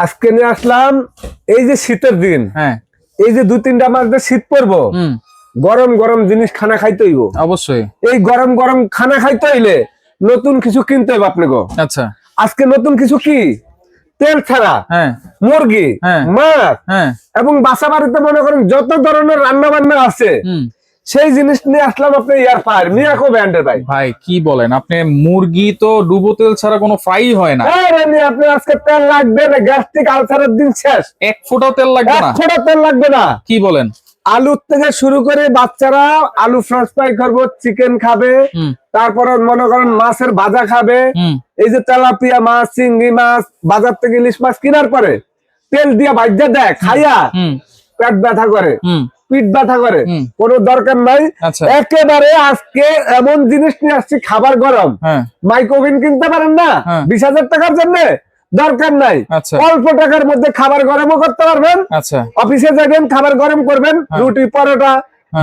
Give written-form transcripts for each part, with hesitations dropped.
আজকে নিয়ে আসলাম এই যে শীতের দিন, হ্যাঁ এই যে 2-3টা মাস ধরে শীত পড়বো, গরম গরম জিনিস খানা খাইতে হইব। অবশ্যই এই গরম গরম খানা খাইতে হইলে নতুন কিছু কিনতে হবে আপনাকে। আচ্ছা আজকে নতুন কিছু কি, তেল ছাড়া হ্যাঁ মুরগি, হ্যাঁ মাছ হ্যাঁ এবং বাসা বাড়িতে মনে করেন যত ধরনের রান্না বান্না আছে সেই জিনিস নিয়ে আসলাম আপনি এয়ার ফায়ার মিয়াকো ব্র্যান্ডের। ভাই ভাই কি বলেন আপনি, মুরগি তো ডুবো তেল ছাড়া কোনো ফ্রাই হয় না। আপনি আজকে তেল লাগবে না, গ্যাস্ট্রিক আলসারের দিন শেষ, এক ফোঁটা তেল লাগবে না। এক ফোঁটা তেল লাগবে না। কি বলেন? আলু থেকে শুরু করে বাচ্চারা আলু ফ্রেঞ্চ ফ্রাই করবো, চিকেন খাবে, তারপরে মনে করেন মাছের ভাজা খাবে। এই যে তেলাপিয়া মাছ, চিংড়ি মাছ বাজার থেকে ইলিশ মাছ কেনার পরে তেল দিয়ে ভাজা দেয়, খাইয়া পেট ব্যথা করে, পিঠ ব্যথা করে, কোনো দরকার নাই। একেবারে আজকে এমন জিনিস নিয়ে আসছি, খাবার গরম, মাইক্রোওভেন কিনতে পারেন না 20,000 টাকার জন্য, দরকার নাই। অল্প টাকার মধ্যে খাবার গরমও করতে পারবেন। অফিসে যাবেন, খাবার গরম করবেন, রুটি পরোটা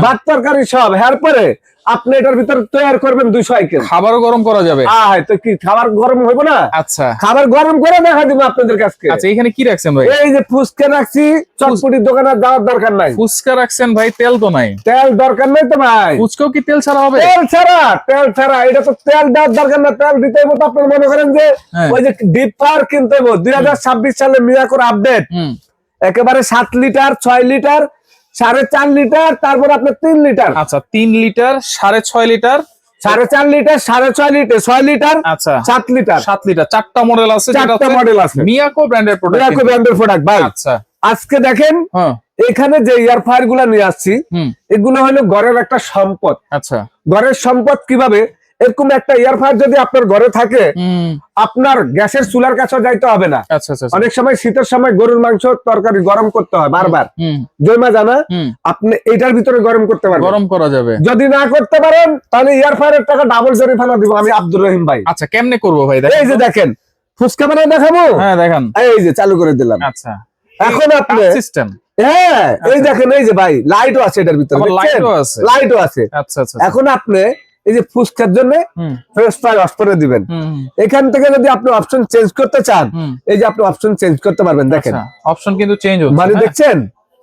ভাত তরকারি সব, এরপরে আপনি এটার ভিতরে তৈরি করবেন 200 আইটেম, খাবারও গরম করা যাবে। তো কি খাবার গরম হইব না? আচ্ছা, খাবার গরম করে দেখা দিব আপনাদের কাছে। আচ্ছা, এখানে কি রাখছেন ভাই? এই যে ফুচকা রাখছি, চটপটির দোকানে যাওয়ার দরকার নাই। ফুচকা রাখছেন ভাই, তেল তো নাই। তেল দরকার নাই তো ভাই। ফুচকাও কি তেল ছাড়া হবে? তেল ছাড়া, তেল ছাড়া। এটা তো তেল দেওয়ার দরকার না, তেল দিতে হইব তো আপনার মনে করেন যে ওই যে ডিপ ফায়ার কিনতে হইব। 2026 সালে মিয়াকোর আপডেট একেবারে 7 লিটার, 6 লিটার, 4.5 লিটার, তারপর আপনার 3 লিটার। আচ্ছা, 3 litre, 6.5 litre, 4.5 litre, 6.5 litre, 6 litre, আচ্ছা 7 লিটার, 7 লিটার, 4টা মডেল আছে। চারটা মডেল আছে, মিয়াকো ব্র্যান্ডের প্রোডাক্ট। মিয়াকো ব্র্যান্ডের প্রোডাক্ট ভাই। আচ্ছা, আজকে দেখেন এখানে যে এয়ার ফায়ার গুলা নিয়ে আসছি, এগুলো হলো ঘরের একটা সম্পদ। আচ্ছা, ঘরের সম্পদ কিভাবে? এরকম একটা এয়ার ফায়ার যদি আপনার ঘরে থাকে, আপনার গ্যাসের চুলার কাছে যাইতে হবে না। আচ্ছা আচ্ছা, অনেক সময় শীতের সময় গরুর মাংস তরকারি গরম করতে হয় বারবার, জয়মা জানা, আপনি এইটার ভিতরে গরম করতে পারবেন, গরম করা যাবে। যদি না করতে পারেন তাহলে এয়ার ফায়ারের টাকা ডাবল জরিমানা দিব আমি, আব্দুর রহিম ভাই। আচ্ছা, কেমনে করবো ভাই? এই যে দেখেন, ফুচকা বানায় দেখাবো। হ্যাঁ দেখান। এই যে চালু করে দিলাম। আচ্ছা, এখন আপনি সিস্টেম, হ্যাঁ এই দেখেন, এই যে ভাই লাইটও আছে এটার ভিতরে, লাইটও আছে। আচ্ছা আচ্ছা, এখন আপনি এই যে ফুচকার জন্য ফ্রেশ ফ্রাই অফ করে দিবেন। এখান থেকে যদি আপনি অপশন চেঞ্জ করতে চান, এই যে আপনি অপশন চেঞ্জ করতে পারবেন। দেখেন অপশন কিন্তু চেঞ্জ হচ্ছে, মানে দেখছেন,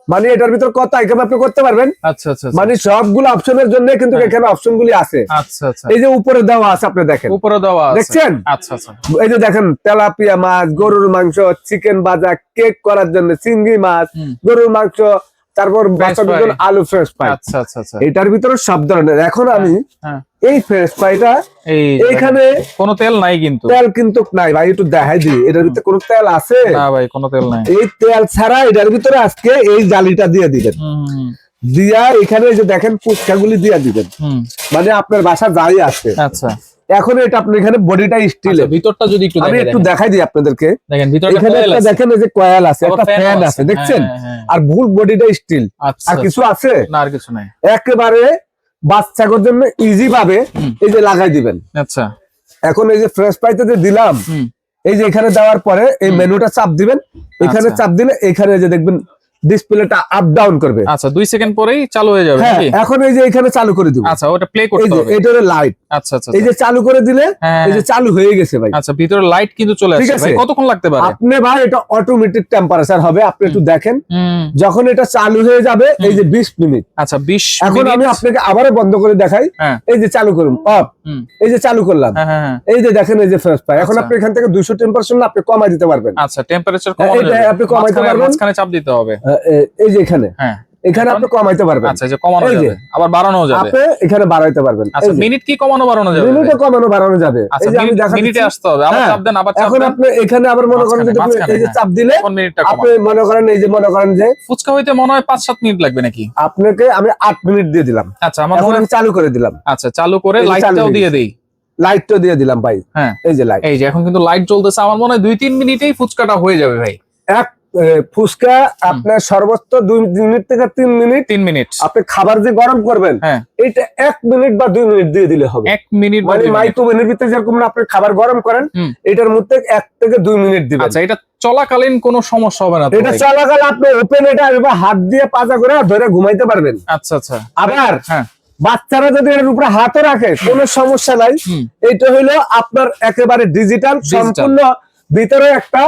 মানে এটার ভিতর কত আইটেম আপনি করতে পারবেন। আচ্ছা আচ্ছা, মানে সবগুলো অপশনের জন্য কিন্তু এখানে অপশন গুলি আছে। আচ্ছা আচ্ছা, এই যে উপরে দেওয়া আছে, আপনি দেখেন উপরে দেওয়া আছে, দেখছেন? আচ্ছা আচ্ছা, এই যে দেখেন তেলাপিয়া মাছ, গরুর মাংস, চিকেন ভাজা, কেক করার জন্য চিংড়ি মাছ, গরুর মাংস, তারপর বাচ্চাদের জন্য আলু ফ্রেশ ফ্রাই। আচ্ছা আচ্ছা আচ্ছা, এটার ভিতরে সব ধরনের। এখন আমি এই ফ্রেশ ফ্রাইটা, এইখানে কোনো তেল নাই, কিন্তু তেল কিন্তু নাই ভাই, একটু দেখাই দিই এটার ভিতরে কোনো তেল আছে না ভাই, কোনো তেল নাই। এই তেল ছাড়া এটার ভিতরে আজকে এই জালিটা দিয়ে দিবেন, দিয়া এখানে এই যে দেখেন ফুচকাগুলি দিয়ে দিবেন, মানে আপনার বাসা যাই আছে। আচ্ছা, এখন এটা আপনি এখানে বডিটা স্টিলের, ভিতরটা যদি একটু আমি একটু দেখাই দিই আপনাদেরকে। দেখেন ভিতরটা, এখানে একটা দেখেন এই যে কয়েল আছে, একটা ফ্যান আছে, দেখছেন? আর ফুল বডিটা স্টিল, আর কিছু আছে না? আর কিছু নাই, একেবারে বাচ্চাদের জন্য ইজি ভাবে এই যে লাগাই দিবেন। আচ্ছা, এখন এই যে ফ্রেশ ফ্রাইতে যে দিলাম, এই যে এখানে দেওয়ার পরে এই মেনুটা চাপ দিবেন, এখানে চাপ দিলে এখানে যে দেখবেন ডিসপ্লেটা আপ ডাউন করবে। আচ্ছা, 2 সেকেন্ড পরেই চালু হয়ে যাবে নাকি? এখন এই যে এখানে চালু করে দিব। আচ্ছা, ওটা প্লে করতে হবে, এটা হলো লাইট। আচ্ছা আচ্ছা, এই যে চালু করে দিলে এই যে চালু হয়ে গেছে ভাই। আচ্ছা, ভিতরে লাইট কিন্তু চলে আসছে ভাই, কতক্ষণ লাগতে পারে? আপনি ভাই এটা অটোমেটিক টেম্পারেচার হবে, আপনি একটু দেখেন, যখন এটা চালু হয়ে যাবে এই যে 20 মিনিট। আচ্ছা, 20 মিনিট। এখন আমি আপনাকে আবারো বন্ধ করে দেখাই, এই যে চালু করুন, অফ, এই যে চালু করলাম, এই যে দেখেন এই যে ফ্রেশ ফ্রাই। এখন আপনি এখান থেকে 200 টেম্পারেচার না আপনি কমাই দিতে পারবেন। আচ্ছা, টেম্পারেচার কমানো যাবে, আপনি কমাইতে পারবেন, মাঝখানে চাপ দিতে হবে, এই যে এখানে, এখানে আপনি কমাইতে পারবেন। আচ্ছা, যে কমানো যাবে, আবার বাড়ানো যাবে, আপনি এখানে বাড়াইতে পারবেন। আচ্ছা, মিনিট কি কমানো বাড়ানো যাবে? মিনিটে কমানো বাড়ানো যাবে। আচ্ছা, এই যে আমি দেখাচ্ছি, মিনিটে আসতে হবে, আবার চাপ দেন, আবার চাপ দেন। এখন আপনি এখানে আবার মনে করেন যে এই যে চাপ দিলে আপনি মনে করেন এই যে মনে করেন যে ফুচকা হইতে মনে হয় 5-7 মিনিট লাগবে নাকি? আপনাকে আমি 8 মিনিট দিয়ে দিলাম। আচ্ছা, আমার এখন আমি চালু করে দিলাম। আচ্ছা, চালু করে লাইটটাও দিয়ে দেই, লাইটটাও দিয়ে দিলাম ভাই। হ্যাঁ, এই যে লাইট, এই যে এখন কিন্তু লাইট জ্বলতেছে। আমার মনে হয় 2-3 মিনিটেই ফুচকাটা হয়ে যাবে ভাই। এক ফুচকা আপনার সর্বোচ্চ 2 মিনিট থেকে 3 মিনিট আপনি খাবার যে গরম করবেন, এটা 1 মিনিট বা 2 মিনিট দিয়ে দিলে হবে। 1 মিনিট মানে মাইক্রোওভেনের ভিতরে যেরকম আপনি খাবার গরম করেন, এটার মধ্যে 1 থেকে 2 মিনিট দিবেন। আচ্ছা, এটা চলাকালীন কোনো সমস্যা হবে না? এটা চলাকালীন আপনি ওপেন এটা হাত দিয়ে পাজা করে ধরে ঘুমাইতে পারবেন। আচ্ছা আচ্ছা, আবার বাচ্চারা যদি এর উপরে হাতও রাখে কোনো সমস্যা নাই। এটা হইলো আপনার একেবারে ডিজিটাল, সম্পূর্ণ ভিতরে একটা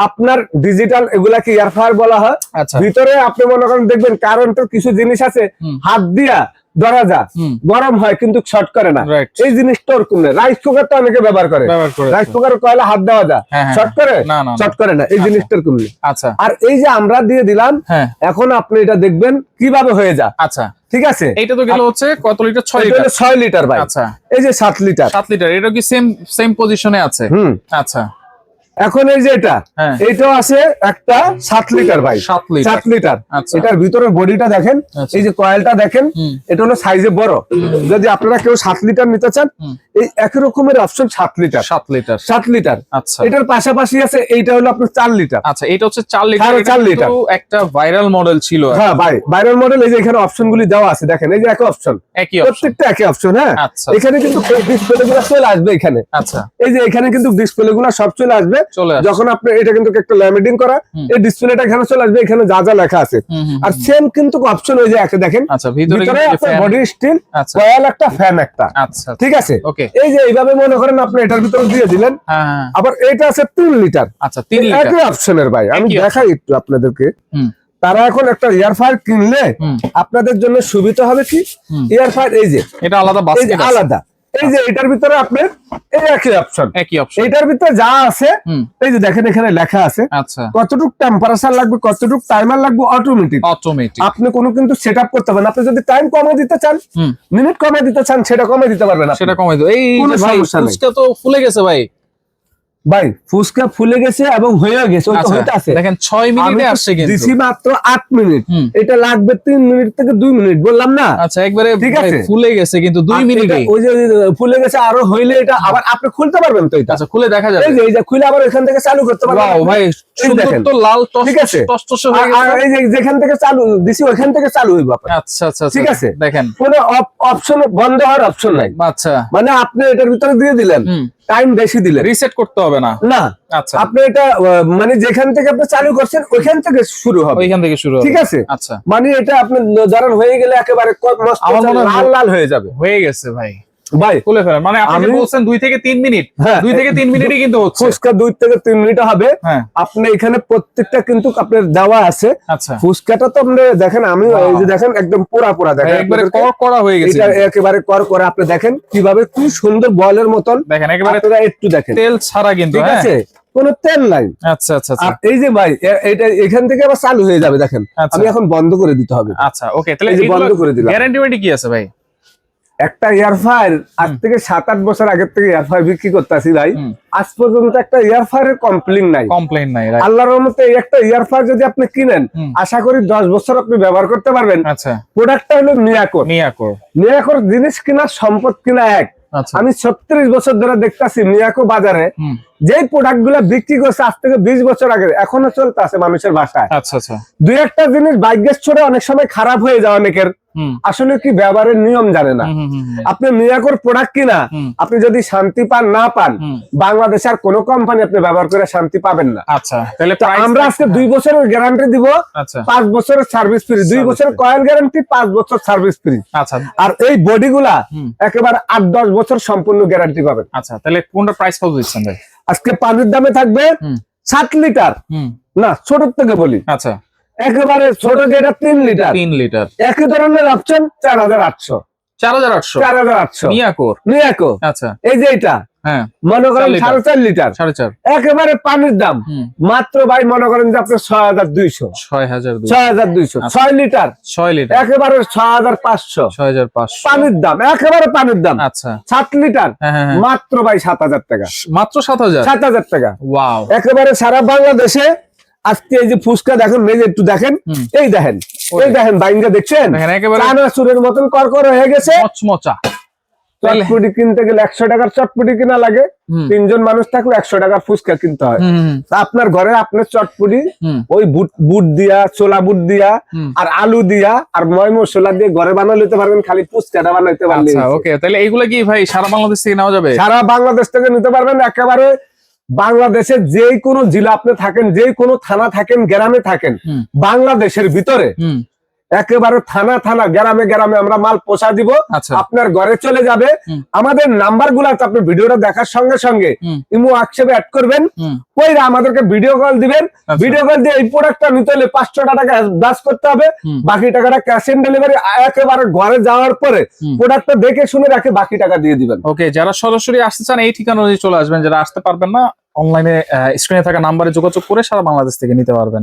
আপনার ডিজিটাল, এগুলাকে এয়ারফ্রায়ার বলা হয়। আচ্ছা ভিতরে আপনি মনে করেন দেখবেন কারেন্টের কিছু জিনিস আছে হাত দিয়া ধরা যা, গরম হয় কিন্তু শর্ট করে না, Right. এই জিনিসটা ওরকম নেই। রাইস কুকার তো অনেকে ব্যবহার করে, রাইস কুকার কয়লা হাত দেওয়া যায়, শর্ট করে না, না, না। শর্ট করে না, এই জিনিসটা ওরকম নেই। আচ্ছা আর এই যে আমরা দিয়ে দিলাম, হ্যাঁ এখন আপনি এটা দেখবেন কিভাবে হয়ে যায়। আচ্ছা ঠিক আছে, এইটা তো গেল হচ্ছে কত লিটার? 6 এটা লিটার। হলো 6 লিটার ভাই। আচ্ছা এই যে 7 লিটার। 7 লিটার, এটা কি সেম পজিশনে আছে? আচ্ছা এখন এই যে এটা, হ্যাঁ। এইটাও আছে একটা 7 লিটার ভাই, 7 লিটার। 7 লিটার। আচ্ছা। এটার ভিতরে বডিটা দেখেন, আচ্ছা। এই যে কয়েলটা দেখেন, এটা হলো সাইজে বড়। যদি আপনারা কেউ 7 লিটার নিতে চান, এই একই রকমের অপশন 7 লিটার। 7 litre 7 litre. আচ্ছা এটার পাশাপাশি আছে এইটা হলো আপনার 4 লিটার। আচ্ছা, এটা হচ্ছে 4 লিটার। হ্যাঁ, 4 এটা লিটার। কিন্তু একটা ভাইরাল মডেল ছিল। হ্যাঁ ভাই, ভাইরাল মডেল। এই যে এখানে অপশন গুলি দেওয়া আছে, দেখেন এই যে একই অপশন, একই অপশন। প্রত্যেকটা একই অপশন। হ্যাঁ, আচ্ছা। এখানে কিন্তু ডিসপ্লে গুলো চলে আসবে এখানে। আচ্ছা এই যে এখানে কিন্তু ডিসপ্লে গুলো সব চলে আসবে। চলে আসবে। যখন আপনি এটা কিন্তু একটা ল্যামিনেটিং করা, এই ডিসপ্লেটা এখানে চলে আসবে, এখানে যা যা লেখা আছে। আর সেম কিন্তু অপশন ওই যে একে দেখেন। আচ্ছা, ভিতরে ভিতরে কিন্তু আপনার ফ্যান। বডি স্টিল, আচ্ছা কয়েল একটা, ফ্যান একটা। আচ্ছা ঠিক আছে, ওকে। এই যে এইভাবে মনে করেন আপনি এটার ভিতরে দিয়ে দিলেন। হ্যাঁ হ্যাঁ। আবার এটা আছে 3 লিটার। আচ্ছা 3 লিটার। একই অপশনের ভাই, আমি একই দেখাই একটু আপনাদেরকে। হুম তারা এখন একটা এয়ারফ্রায়ার কিনলে আপনাদের জন্য সুবিধা হবে কি, এয়ারফ্রায়ার এই যে এটা আলাদা এই যে বাস্কেট আছে। আলাদা, এই যে এটার ভিতরে আপনার এই একই অপশন, একই অপশন। এটার ভিতরে যা আছে এই যে দেখেন এখানে লেখা আছে আচ্ছা কতটুকু টেম্পারেচার লাগবে, কতটুকু টাইমার লাগবে, অটোমেটিক। অটোমেটিক। আপনি কোনো কিন্তু সেটআপ করতে পারেন। আপনি যদি টাইম কমে দিতে চান, মিনিট কমে দিতে চান, সেটা কমে দিতে পারবেন আপনি। সেটা কমাই দাও। এই কোনো যে ভাই সমস্যা নেই। ফুসকা তো ফুলে গেছে ভাই। ভাই ফুসকা ফুলে গেছে এবং হয়ে গেছে, ওই তো আচ্ছা, হইতে আছে। দেখেন 6 মিনিটে আসছে কিন্তু। দিছি মাত্র 8 মিনিট, এটা লাগবে 3 মিনিট থেকে 2 মিনিট, বললাম না? আচ্ছা, একবারে ঠিক ভাই আছে। ফুলে গেছে কিন্তু 2 মিনিটে। ওই যে ফুলে গেছে, আরো হইলে এটা আবার আপনি খুলতে পারবেন তো এটা। আচ্ছা, খুলে দেখা যাবে। এই যে খুলে আবার এখান থেকে চালু করতে পারবেন। ওয়াও ভাই, এই সুন্দর দেখেন। তো লাল ঠিক আছে। টসটসে হয়ে আর গেছে। এই যে যেখান থেকে চালু দিছি ওখান থেকে চালু হইব আপনার। আচ্ছা আচ্ছা ঠিক আছে। দেখেন। কোনো অপশন বন্ধ হওয়ার অপশন নাই। আচ্ছা, মানে আপনি এটার ভিতরে দিয়ে দিলেন, টাইম বেশি দিলেন রিসেট করতে হবে না। না। আচ্ছা, আপনি এটা মানে যেখান থেকে আপনি চালু করছেন ওইখান থেকে শুরু হবে। ওইখান থেকে শুরু হবে। ঠিক আছে। আচ্ছা, মানে এটা আপনি ধরেন হয়ে গেলে একেবারে আমার মনে হয় লাল লাল হয়ে যাবে হয়ে গেছে ভাই। ভাই। খুলে ফেলেন। মানে আপনি আমি- বলছেন 2 থেকে 3 মিনিট। হ্যাঁ। 2 থেকে 3 মিনিটই কিন্তু হচ্ছে। ফুচকা 2 থেকে 3 মিনিট হবে। হ্যাঁ। আপনি এখানে প্রত্যেকটা কিন্তু আপনার দেওয়া আছে। আচ্ছা, ফুচকাটা তো আপনি দেখেন, আমি এই যে দেখেন একদম পুরা পুরা দেখেন, একবারে আপনাদেরকে। কড়া হয়ে গেছে। এটা একেবারে কর করে আপনি দেখেন কিভাবে কি সুন্দর বলের মতন। দেখেন একেবারে আপনারা একটু দেখেন, তেল ছাড়া কিন্তু। ঠিক হ্যাঁ। আছে, কোনো তেল নাই। আচ্ছা আচ্ছা আচ্ছা আর এই যে ভাই এটা এখান থেকে আবার চালু হয়ে যাবে, দেখেন। আচ্ছা। আমি এখন বন্ধ করে দিতে হবে। আচ্ছা ওকে। তাহলে এই যে বন্ধ করে দিলাম। গ্যারান্টি ওয়ারেন্টি কি আছে ভাই? একটা এয়ারফ্রায়ার আজ থেকে 7-8 বছর আগের থেকে এয়ারফ্রায়ার বিক্রি করতেছি ভাই, আজ পর্যন্ত একটা এয়ারফ্রায়ারের কমপ্লেইন নাই। কমপ্লেইন নাই, রাইট। আল্লাহর রহমতে এই একটা এয়ারফ্রায়ার যদি আপনি কিনেন, আশা করি 10 বছর আপনি ব্যবহার করতে পারবেন। আচ্ছা, প্রোডাক্টটা হলো মিয়াকোর। মিয়াকোর। মিয়াকোর জিনিস কিনা সম্পদ কিনা এক। আচ্ছা, আমি 36 বছর ধরে দেখতাছি মিয়াকো বাজারে যেই প্রোডাক্ট গুলা বিক্রি করছে আজ থেকে 20 বছর আগে, এখনো চলতে আছে মানুষের বাসায়। আচ্ছা আচ্ছা। দুই একটা জিনিস ভাগ্যের ছড়ে অনেক সময় খারাপ হয়ে যায় অনেকের, আসলে কি ব্যবহারের নিয়ম জানে না। আপনি মিয়াকোর প্রোডাক্ট কিনা আপনি যদি শান্তি পান না পান, বাংলাদেশ আর কোনো কোম্পানি আপনি ব্যবহার করে শান্তি পাবেন না। আচ্ছা, তাহলে তো আমরা আজকে 2 বছরের গ্যারান্টি দিব, আচ্ছা 5 বছরের সার্ভিস ফ্রি, 2 বছরের কয়েল গ্যারান্টি, 5 বছর সার্ভিস ফ্রি। আচ্ছা আর এই বডি গুলা একেবারে 8-10 বছর সম্পূর্ণ গ্যারান্টি পাবেন। আচ্ছা, তাহলে কোনটা প্রাইস কত দিচ্ছেন ভাই? আজকে পানির দামে থাকবে 7 লিটার, না ছোট থেকে বলি, আচ্ছা একেবারে ছোট যেটা 3 লিটার, 3 লিটার, একই ধরনের অপশন 4800। 4800 4800 মিয়াকোর। মিয়াকো। আচ্ছা, এই যে এটা হ্যাঁ, মনে করেন 4 লিটার। 4.5 লিটার, 4.5 একেবারে পানির দাম মাত্র ভাই মনে করেন যে আপনার 6200। 6200 6 লিটার 6 লিটার একেবারে 6500 6500 পানির দাম, একেবারে পানির দাম। আচ্ছা, 7 লিটার হ্যাঁ হ্যাঁ হ্যাঁ। মাত্র ভাই 7000 টাকা। মাত্র 7000। 7000 টাকা ওয়াও। একেবারে সারা বাংলাদেশে। আজকে এই যে ফুচকা দেখেন, এই যে একটু দেখেন, এই দেখেন, এই দেখেন বাইঙ্গা দেখছেন, দেখেন একেবারে চানাচুরের মতন করকর হয়ে গেছে। মচমচা। চটপটি কিনতে গেলে 100 টাকার চটপটি কিনা লাগে, 3 জন মানুষ থাকলে 100 টাকার ফুচকা কিনতে হয়। তা আপনার ঘরে আপনার চটপটি ওই বুট দিয়া, ছোলা বুট দিয়া আর আলু দিয়া আর ময় মশলা দিয়ে ঘরে বানাই নিতে পারবেন, খালি ফুচকাটা বানাইতে পারলে। আচ্ছা ওকে, তাহলে এইগুলা কি ভাই সারা বাংলাদেশ থেকে নেওয়া যাবে? সারা বাংলাদেশ থেকে নিতে পারবেন। একেবারে বাংলাদেশের যে কোনো জেলা আপনি থাকেন, যে কোনো থানা থাকেন, গ্রামে থাকেন, বাংলাদেশের ভিতরে একেবারে থানা গ্রামে গ্রামে আমরা মাল পৌঁছা দিব, আচ্ছা আপনার ঘরে চলে যাবে। আমাদের নাম্বার গুলো আছে, আপনি ভিডিওটা দেখার সঙ্গে সঙ্গে ইমো হোয়াটসঅ্যাপে অ্যাড করবেন, কইরা আমাদেরকে ভিডিও কল দিবেন। ভিডিও কল দিয়ে এই প্রোডাক্টটা নিতে হলে 500 টাকা অ্যাডভান্স করতে হবে, বাকি টাকাটা ক্যাশ অন ডেলিভারি। একেবারে ঘরে যাওয়ার পরে প্রোডাক্টটা দেখে শুনে রাখে বাকি টাকা দিয়ে দিবেন। ওকে, যারা সরাসরি আসতে চান এই ঠিকানা অনুযায়ী চলে আসবেন, যারা আসতে পারবেন না অনলাইনে স্ক্রিনে থাকা নাম্বারে যোগাযোগ করে সারা বাংলাদেশ থেকে নিতে পারবেন।